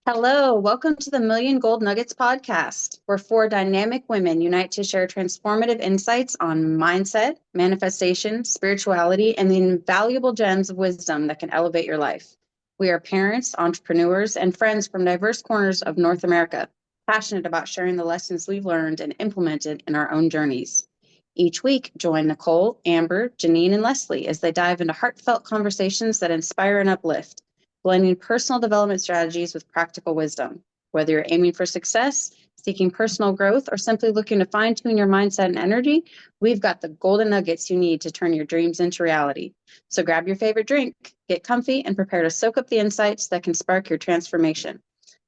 Hello, welcome to the Million Gold Nuggets podcast, where four dynamic women unite to share transformative insights on mindset, manifestation, spirituality, and the invaluable gems of wisdom that can elevate your life. We are parents, entrepreneurs, and friends from diverse corners of North America, passionate about sharing the lessons we've learned and implemented in our own journeys. Each week, join Nicole, Amber, Janine, and Leslie as they dive into heartfelt conversations that inspire and uplift, blending personal development strategies with practical wisdom. Whether you're aiming for success, seeking personal growth, or simply looking to fine tune your mindset and energy, we've got the golden nuggets you need to turn your dreams into reality. So grab your favorite drink, get comfy, and prepare to soak up the insights that can spark your transformation.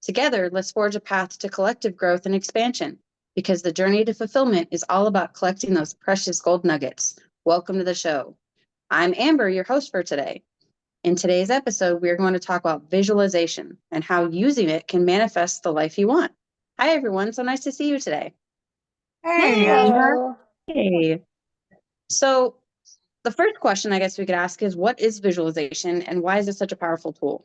Together, let's forge a path to collective growth and expansion, because the journey to fulfillment is all about collecting those precious gold nuggets. Welcome to the show. I'm Amber, your host for today. In today's episode, we're going to talk about visualization and how using it can manifest the life you want. Hi, everyone. So nice to see you today. Hey, Amber. Hello. Hey. So, the first question I guess we could ask is, what is visualization and why is it such a powerful tool?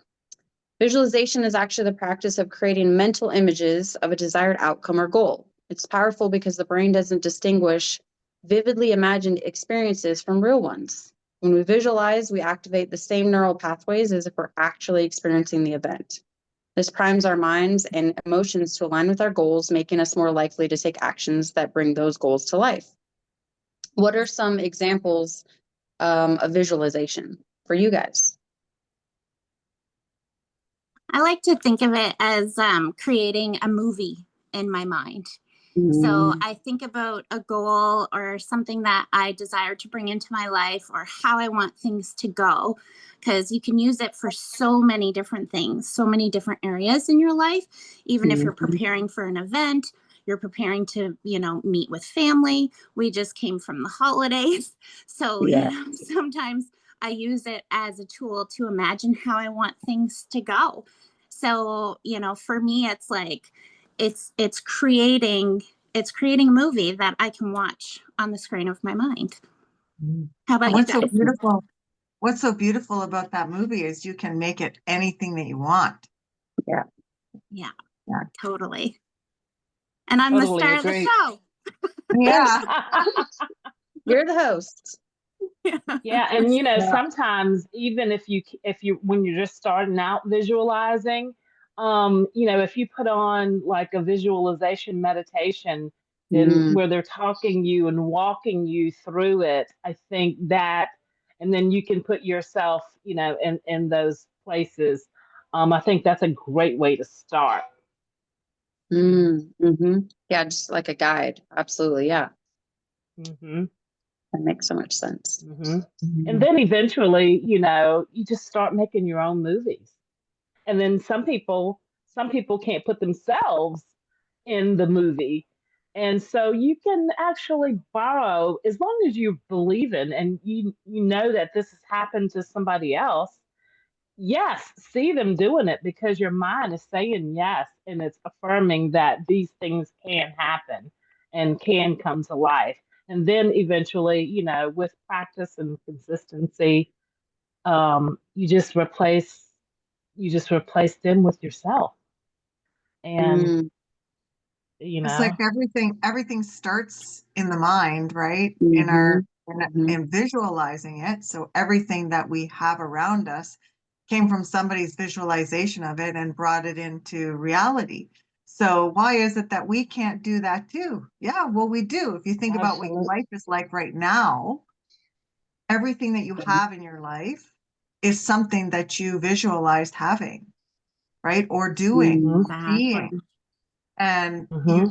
Visualization is actually the practice of creating mental images of a desired outcome or goal. It's powerful because the brain doesn't distinguish vividly imagined experiences from real ones. When we visualize, we activate the same neural pathways as if we're actually experiencing the event. This primes our minds and emotions to align with our goals, making us more likely to take actions that bring those goals to life. What are some examples of visualization for you guys? I like to think of it as creating a movie in my mind. So I think about a goal or something that I desire to bring into my life or how I want things to go, because you can use it for so many different things, so many different areas in your life. Even if you're preparing for an event, you're preparing to, meet with family. We just came from the holidays. So, sometimes I use it as a tool to imagine how I want things to go. So, for me, it's like, it's creating a movie that I can watch on the screen of my mind. How about you guys? What's so beautiful about that movie is you can make it anything that you want. Yeah. Yeah, Yeah. totally. And I'm the star of the show. Yeah. You're the host. Yeah, and sometimes even if you when you're just starting out visualizing, if you put on like a visualization meditation and where they're talking you and walking you through it, I think that, and then you can put yourself, in those places. I think that's a great way to start. Yeah, just like a guide. Absolutely. Yeah. Mm-hmm. That makes so much sense. And then eventually, you just start making your own movies. And then some people can't put themselves in the movie. And so you can actually borrow, as long as you believe in and you know that this has happened to somebody else. Yes, see them doing it because your mind is saying yes and it's affirming that these things can happen and can come to life. And then eventually, with practice and consistency, you just replace them with yourself. And It's like everything starts in the mind, right? In visualizing it. So everything that we have around us came from somebody's visualization of it and brought it into reality. So why is it that we can't do that too? Yeah, well, we do. If you think about what your life is like right now, everything that you have in your life is something that you visualized having, right? Or doing, being. And you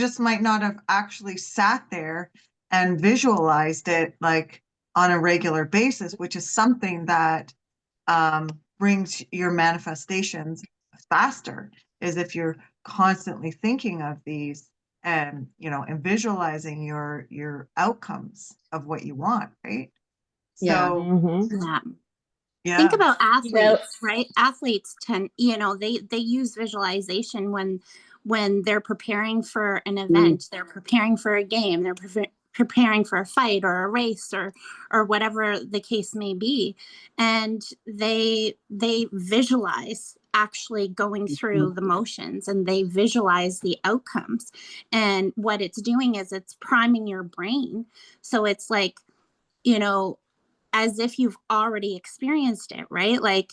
just might not have actually sat there and visualized it like on a regular basis, which is something that brings your manifestations faster, is if you're constantly thinking of these and and visualizing your outcomes of what you want, right? So Think about athletes, right? Athletes tend, they use visualization when they're preparing for an event, they're preparing for a game, they're preparing for a fight or a race or whatever the case may be, and they visualize actually going through the motions, and they visualize the outcomes. And what it's doing is it's priming your brain. So it's like, you know, as if you've already experienced it, right? Like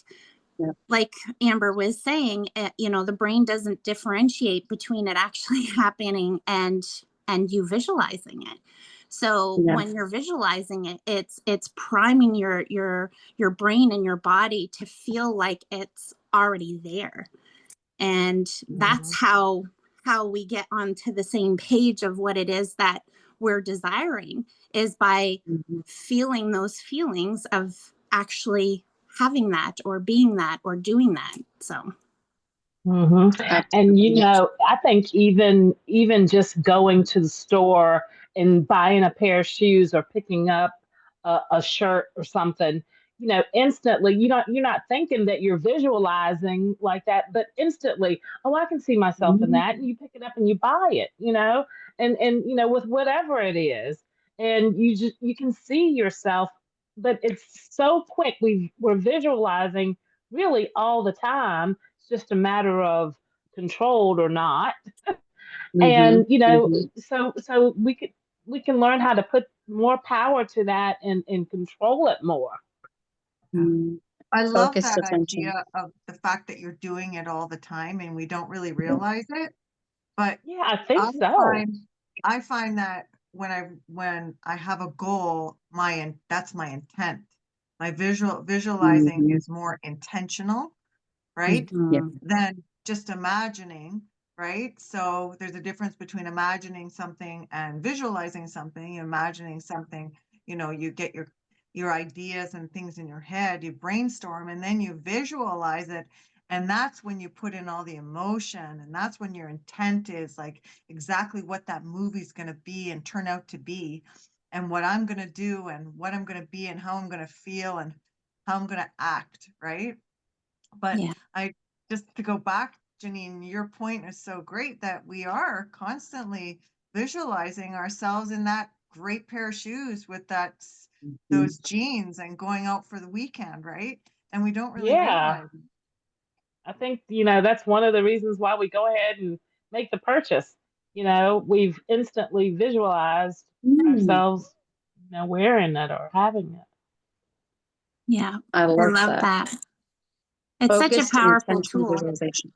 Amber was saying, you know, the brain doesn't differentiate between it actually happening and you visualizing it. So when you're visualizing it, it's priming your brain and your body to feel like it's already there. And that's how we get onto the same page of what it is that we're desiring, is by feeling those feelings of actually having that or being that or doing that. So and you know, I think even just going to the store and buying a pair of shoes or picking up a shirt or something, you know, instantly you're not thinking that you're visualizing like that, but instantly, oh, I can see myself in that, and you pick it up and you buy it, you know, and you know, with whatever it is, and you can see yourself, but it's so quick. We're visualizing really all the time. It's just a matter of controlled or not. And you know, so we can learn how to put more power to that and control it more. I love Focused that attention. idea of the fact that you're doing it all the time and we don't really realize it. But Yeah, I think so. I find that when I have a goal, that's my intent. My visualizing is more intentional, right? Than just imagining, right? So there's a difference between imagining something and visualizing something. Imagining something, you know, you get your ideas and things in your head, you brainstorm, and then you visualize it. And that's when you put in all the emotion, and that's when your intent is like exactly what that movie's going to be and turn out to be, and what I'm going to do and what I'm going to be and how I'm going to feel and how I'm going to act, right? But I just to go back, Janine, your point is so great that we are constantly visualizing ourselves in that great pair of shoes with those jeans and going out for the weekend, right? And we don't really Yeah, realize it. I think, you know, that's one of the reasons why we go ahead and make the purchase. You know, we've instantly visualized ourselves, you know, wearing it or having it. Yeah, I love that. It's such a Focused powerful intentional tool. visualization.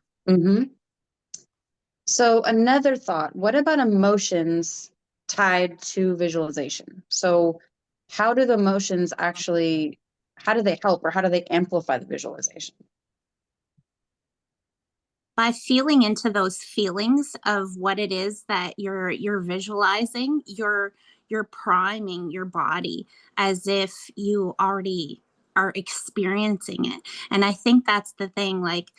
So another thought, what about emotions tied to visualization? So how do the emotions actually, how do they help or how do they amplify the visualization? By feeling into those feelings of what it is that you're visualizing, you're priming your body as if you already are experiencing it. And I think that's the thing, like,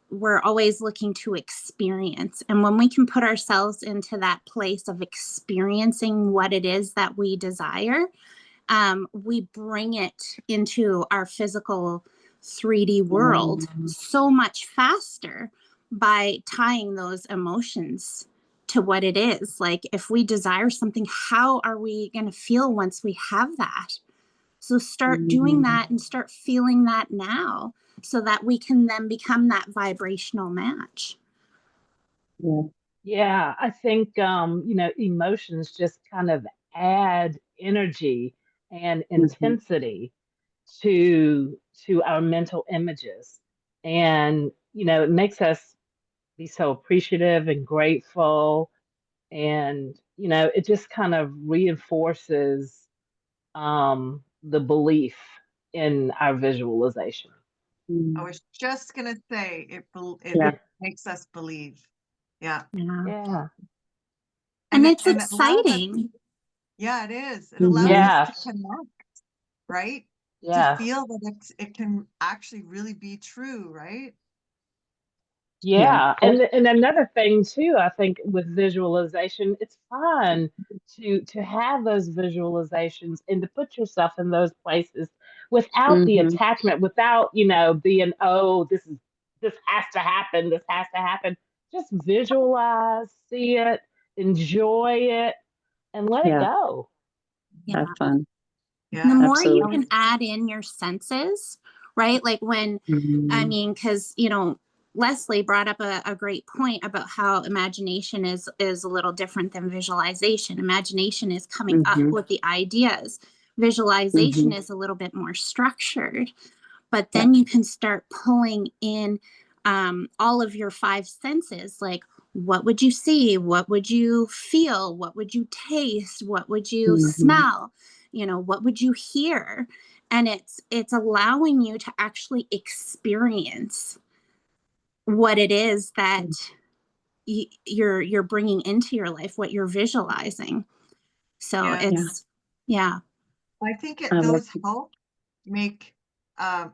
we're always looking to experience. And when we can put ourselves into that place of experiencing what it is that we desire, we bring it into our physical 3D world so much faster by tying those emotions to what it is. Like, if we desire something, how are we going to feel once we have that? So start doing that and start feeling that now, so that we can then become that vibrational match. Yeah, I think you know, emotions just kind of add energy and intensity to our mental images. And you know, it makes us be so appreciative and grateful, and you know, it just kind of reinforces the belief in our visualization. I was just gonna say it makes us believe. Yeah. Yeah. And it's it allows us, exciting. yeah, it is. It allows us to connect, right? To feel that it can actually really be true, right? Yeah, and another thing too, I think with visualization, it's fun to have those visualizations and to put yourself in those places without the attachment, without, you know, being, oh, this has to happen, this has to happen. Just visualize, see it, enjoy it, and let it go. Have fun. The more you can add in your senses, right? Like when, I mean, because, you know, Leslie brought up a great point about how imagination is a little different than visualization. Imagination is coming up with the ideas. Visualization is a little bit more structured, but then you can start pulling in all of your five senses. Like, what would you see? What would you feel? What would you taste? What would you smell? What would you hear? And it's allowing you to actually experience what it is that you're bringing into your life, what you're visualizing. So I think those help make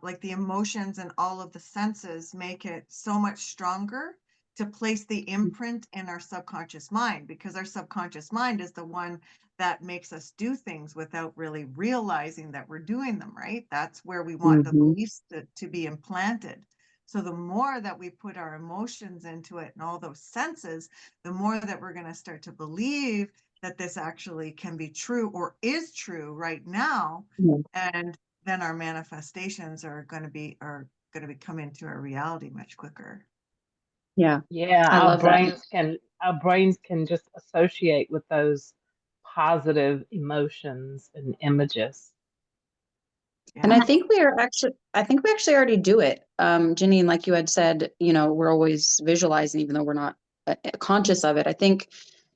like the emotions and all of the senses make it so much stronger to place the imprint in our subconscious mind, because our subconscious mind is the one that makes us do things without really realizing that we're doing them, right? That's where we want the beliefs to be implanted. So the more that we put our emotions into it and all those senses, the more that we're going to start to believe that this actually can be true or is true right now. And then our manifestations are going to come into our reality much quicker. Yeah. Yeah, I our love that. brains can just associate with those positive emotions and images. And I think we actually already do it. Janine, like you had said, we're always visualizing, even though we're not conscious of it. I think,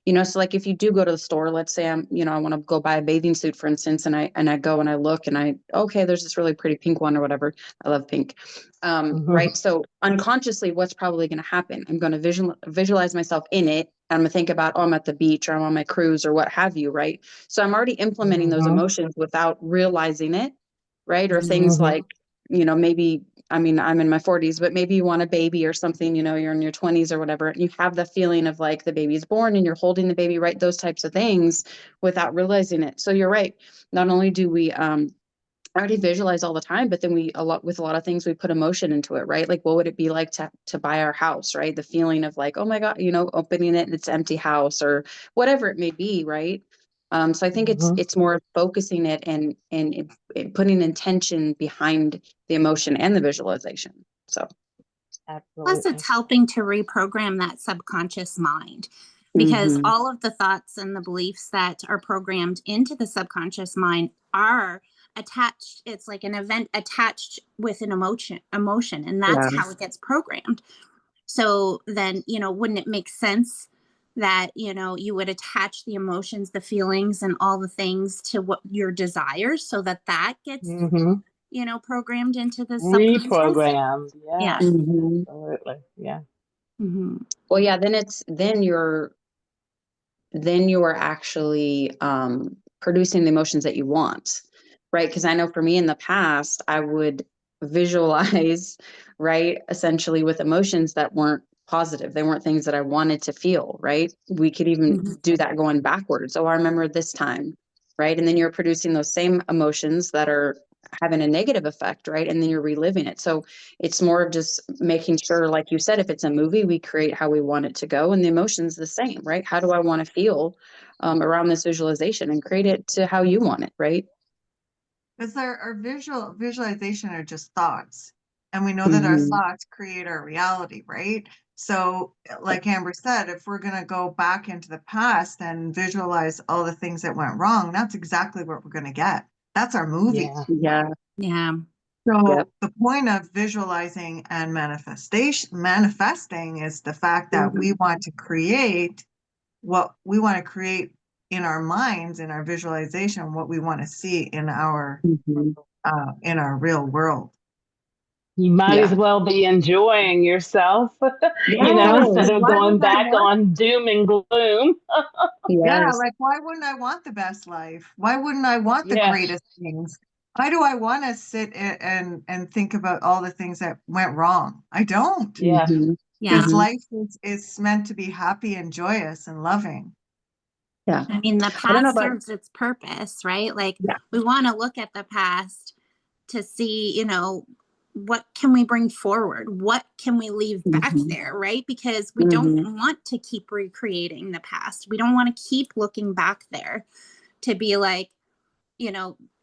so like if you do go to the store, let's say I want to go buy a bathing suit, for instance, and I go and I look and okay, there's this really pretty pink one or whatever. I love pink. Right. So unconsciously, what's probably going to happen? I'm going to visualize myself in it. I'm going to think about, I'm at the beach or I'm on my cruise or what have you. Right. So I'm already implementing those emotions without realizing it. Right. Or things like, maybe, I'm in my 40s, but maybe you want a baby or something, you're in your 20s or whatever. And you have the feeling of like the baby's born and you're holding the baby, right? Those types of things without realizing it. So you're right. Not only do we already visualize all the time, but then with a lot of things, we put emotion into it, right? Like, what would it be like to buy our house, right? The feeling of like, oh my God, opening it and it's empty house or whatever it may be, right? So I think it's more focusing it and putting intention behind the emotion and the visualization. So plus it's helping to reprogram that subconscious mind, because all of the thoughts and the beliefs that are programmed into the subconscious mind are attached. It's like an event attached with an emotion, and that's how it gets programmed. So then, wouldn't it make sense that, you would attach the emotions, the feelings, and all the things to what your desires, so that gets, programmed into the subconscious? Reprogrammed. Yeah. Absolutely. Yeah. Well, yeah, then you are actually producing the emotions that you want, right? Because I know for me in the past, I would visualize, right, essentially with emotions that weren't positive. They weren't things that I wanted to feel, right? We could even do that going backwards. Oh, I remember this time, right? And then you're producing those same emotions that are having a negative effect, right? And then you're reliving it. So it's more of just making sure, like you said, if it's a movie, we create how we want it to go, and the emotion's the same, right? How do I want to feel around this visualization, and create it to how you want it, right? Because our visualization are just thoughts, and we know that our thoughts create our reality, right? So like Amber said, if we're going to go back into the past and visualize all the things that went wrong, that's exactly what we're going to get. That's our movie. Yeah. So the point of visualizing and manifesting is the fact that we want to create what we want to create in our minds, in our visualization, what we want to see in our real world. You might as well be enjoying yourself, Yeah, instead of going back on doom and gloom. Yeah, like, why wouldn't I want the best life? Why wouldn't I want the greatest things? Why do I want to sit and think about all the things that went wrong? I don't. Because life is meant to be happy and joyous and loving. Yeah. I mean, the past serves its purpose, right? Like, we want to look at the past to see, what can we bring forward? What can we leave back there, right? Because we don't want to keep recreating the past. We don't want to keep looking back there to be like,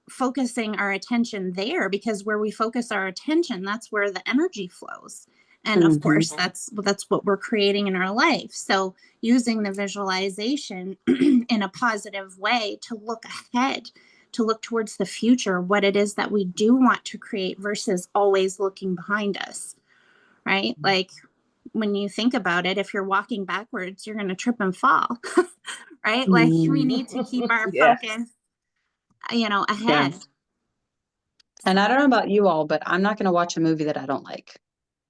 focusing our attention there, because where we focus our attention, that's where the energy flows. And of course, that's what we're creating in our life. So using the visualization in a positive way to look ahead, to look towards the future, what it is that we do want to create versus always looking behind us, right? Like when you think about it, if you're walking backwards, you're going to trip and fall, right? Like we need to keep our focus, ahead. Yeah. And I don't know about you all, but I'm not going to watch a movie that I don't like.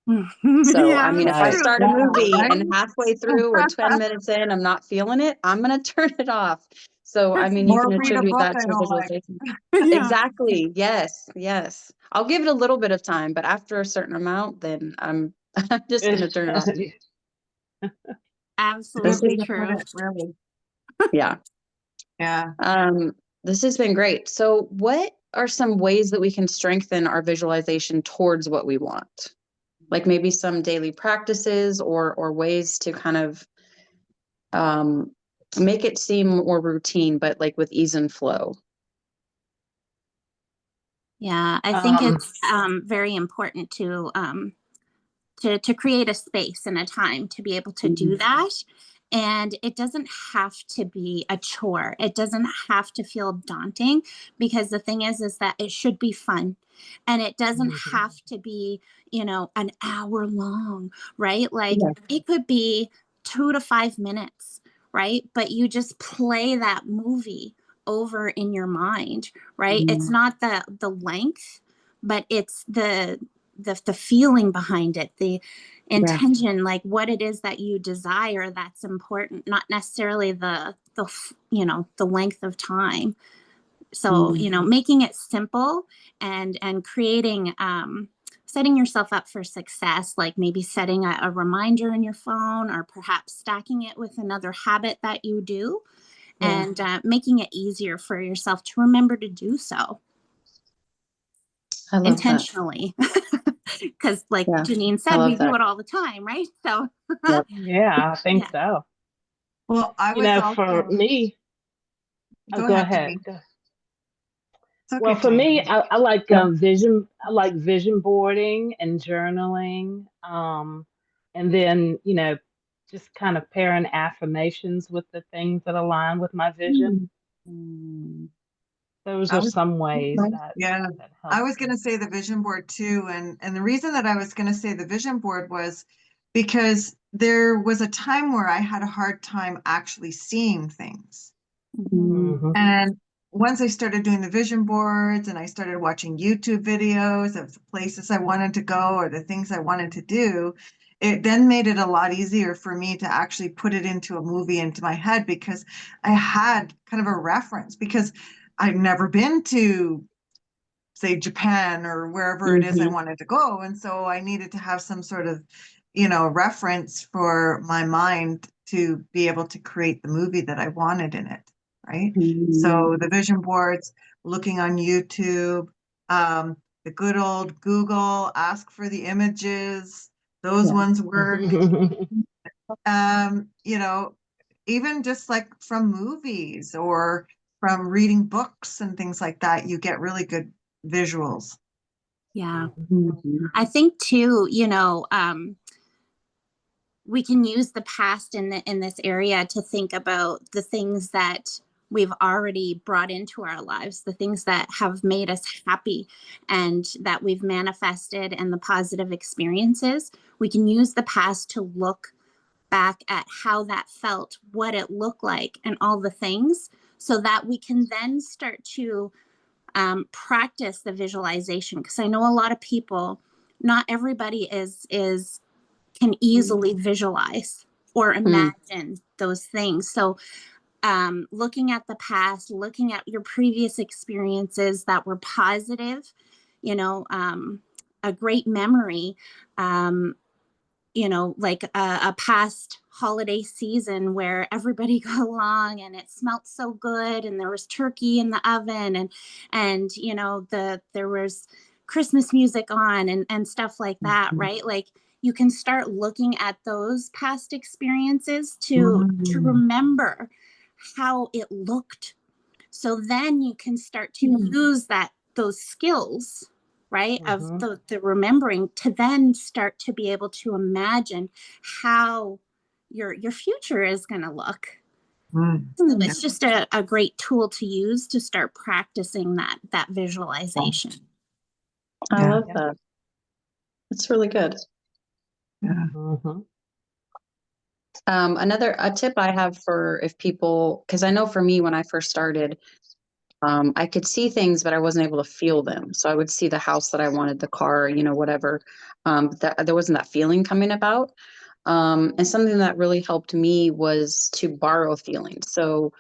So, Yeah, I mean, if I true. start a movie and halfway through or 10 minutes in, I'm not feeling it, I'm going to turn it off. So, I mean, you can read a attribute book that I to don't like. visualization. Yeah. Exactly. Yes. Yes. I'll give it a little bit of time, but after a certain amount, then I'm just going to turn it off. Absolutely true. Really. Yeah. Yeah. This has been great. So what are some ways that we can strengthen our visualization towards what we want? Like maybe some daily practices or ways to kind of make it seem more routine, but like with ease and flow. Yeah, I think it's very important to create a space and a time to be able to do that. And it doesn't have to be a chore. It doesn't have to feel daunting, because the thing is that it should be fun, and it doesn't have to be, an hour long, right? Like it could be 2 to 5 minutes, right? But you just play that movie over in your mind, right? It's not the length, but it's the feeling behind it, the intention, like what it is that you desire that's important, not necessarily the length of time. So making it simple and creating setting yourself up for success, like maybe setting a reminder in your phone, or perhaps stacking it with another habit that you do, and making it easier for yourself to remember to do so intentionally. Because like Janine said, we do it all the time, right? So yeah, I think so. Well, I was also, for me, go ahead. Janine. Okay, well, for me, I like vision. I like vision boarding and journaling, and then just kind of pairing affirmations with the things that align with my vision. Those are some ways that that help. I was going to say the vision board too, and the reason that I was going to say the vision board was because there was a time where I had a hard time actually seeing things. And once I started doing the vision boards and I started watching YouTube videos of the places I wanted to go or the things I wanted to do, it then made it a lot easier for me to actually put it into a movie into my head, because I had kind of a reference, because I'd never been to, say, Japan or wherever it is I wanted to go. And so I needed to have some sort of, reference for my mind to be able to create the movie that I wanted in it. Right. So the vision boards, looking on YouTube, the good old Google, ask for the images, those ones work. Even just like from movies or from reading books and things like that, you get really good visuals. Yeah. I think too, we can use the past in this area to think about the things that we've already brought into our lives, the things that have made us happy and that we've manifested, and the positive experiences. We can use the past to look back at how that felt, what it looked like, and all the things, so that we can then start to practice the visualization. Because I know a lot of people, not everybody can easily visualize or imagine those things. So looking at the past, looking at your previous experiences that were positive, a great memory, like a past holiday season where everybody got along and it smelled so good, and there was turkey in the oven, and there was Christmas music on and stuff like that, right? Like you can start looking at those past experiences to remember how it looked. So then you can start to use those skills, right? Of the remembering, to then start to be able to imagine how your future is going to look. So it's just a great tool to use to start practicing that visualization. I love that. It's really good. Yeah. Another tip I have for if people, because I know for me when I first started, I could see things, but I wasn't able to feel them. So I would see the house that I wanted, the car, whatever. There wasn't that feeling coming about. And something that really helped me was to borrow feelings. So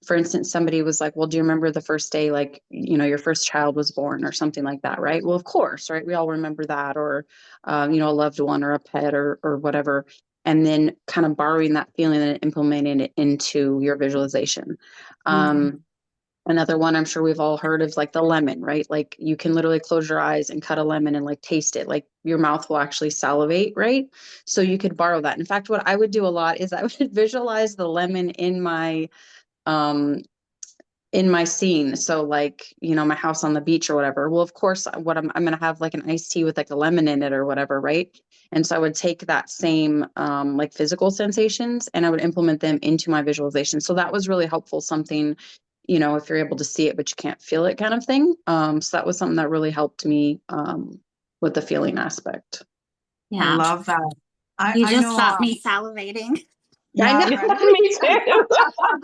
for instance, somebody was like, well, do you remember the first day, like, your first child was born or something like that, right? Well, of course, right? We all remember that, or, a loved one or a pet or whatever. And then kind of borrowing that feeling and implementing it into your visualization. Another one I'm sure we've all heard of, like the lemon, right? Like you can literally close your eyes and cut a lemon and like taste it. Like your mouth will actually salivate, right? So you could borrow that. In fact, what I would do a lot is I would visualize the lemon in my scene. So like, my house on the beach or whatever. Well, of course, what I'm going to have like an iced tea with like a lemon in it or whatever. Right. And so I would take that same, like physical sensations and I would implement them into my visualization. So that was really helpful. Something, if you're able to see it, but you can't feel it kind of thing. So that was something that really helped me, with the feeling aspect. I love that. You just got me salivating. Yeah, I know. Right? Me too.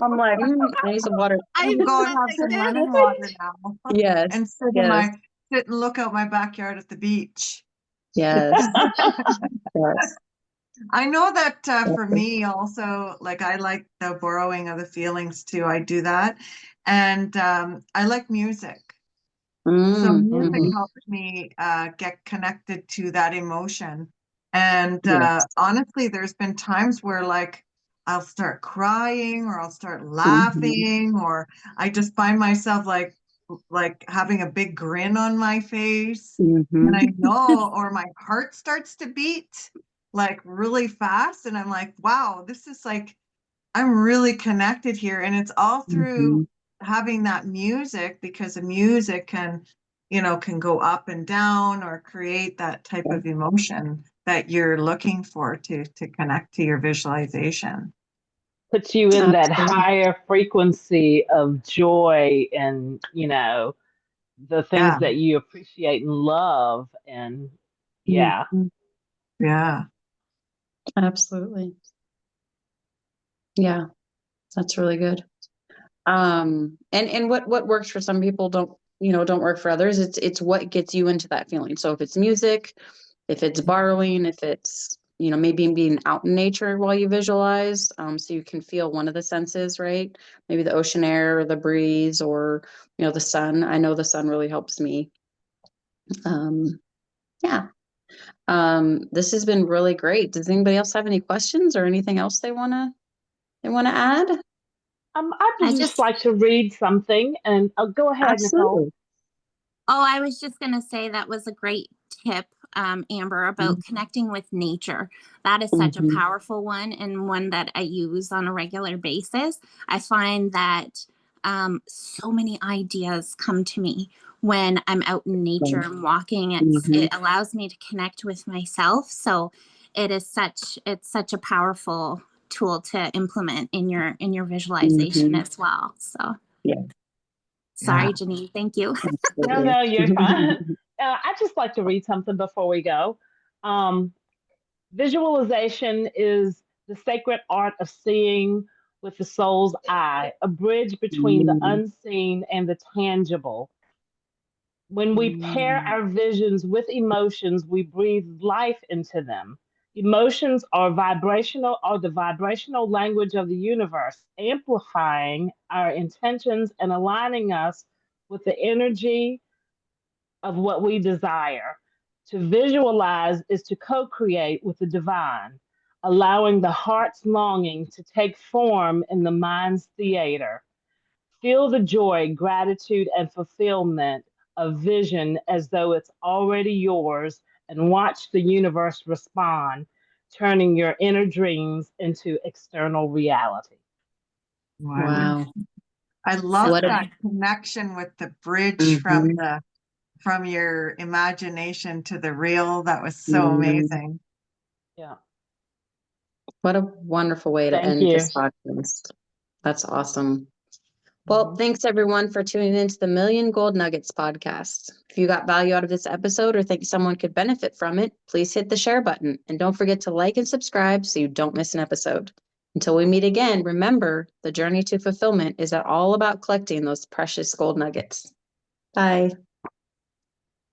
I'm like, I need some water. I can go and have some lemon water now. Yes. And sit and look out my backyard at the beach. Yes. Yes. I know that for me also, like I like the borrowing of the feelings too. I do that. And I like music. So music helps me get connected to that emotion. And honestly, there's been times where like I'll start crying or I'll start laughing or I just find myself like having a big grin on my face. And I know, or my heart starts to beat like really fast. And I'm like, wow, this is like, I'm really connected here. And it's all through having that music, because the music can go up and down or create that type of emotion that you're looking for to connect to your visualization. Puts you in that higher frequency of joy and, the things that you appreciate and love. And Yeah. Absolutely. Yeah, that's really good. And what works for some people don't work for others. It's what gets you into that feeling. So if it's music, if it's borrowing, if it's, maybe being out in nature while you visualize, so you can feel one of the senses, right? Maybe the ocean air or the breeze or, the sun. I know the sun really helps me. Yeah. This has been really great. Does anybody else have any questions or anything else they want to add? I would just like to read something, and I'll go ahead, Absolutely. Nicole. Oh, I was just going to say that was a great tip, Amber, about connecting with nature. That is such a powerful one, and one that I use on a regular basis. I find that so many ideas come to me when I'm out in nature and walking. It allows me to connect with myself. So it's such a powerful tool to implement in your visualization as well. So sorry, Janine. Thank you. No, you're fine. I just like to read something before we go. Visualization is the sacred art of seeing with the soul's eye, a bridge between the unseen and the tangible. When we pair our visions with emotions, we breathe life into them. Emotions are the vibrational language of the universe, amplifying our intentions and aligning us with the energy of what we desire. To visualize is to co create with the divine, allowing the heart's longing to take form in the mind's theater. Feel the joy, gratitude, and fulfillment of vision as though it's already yours, and watch the universe respond, turning your inner dreams into external reality. Wow. I love that connection with the bridge from the from your imagination to the real. That was so amazing. Yeah. What a wonderful way to end this podcast. That's awesome. Well, thanks everyone for tuning into the Million Gold Nuggets podcast. If you got value out of this episode or think someone could benefit from it, please hit the share button and don't forget to like and subscribe so you don't miss an episode. Until we meet again, remember the journey to fulfillment is all about collecting those precious gold nuggets. Bye.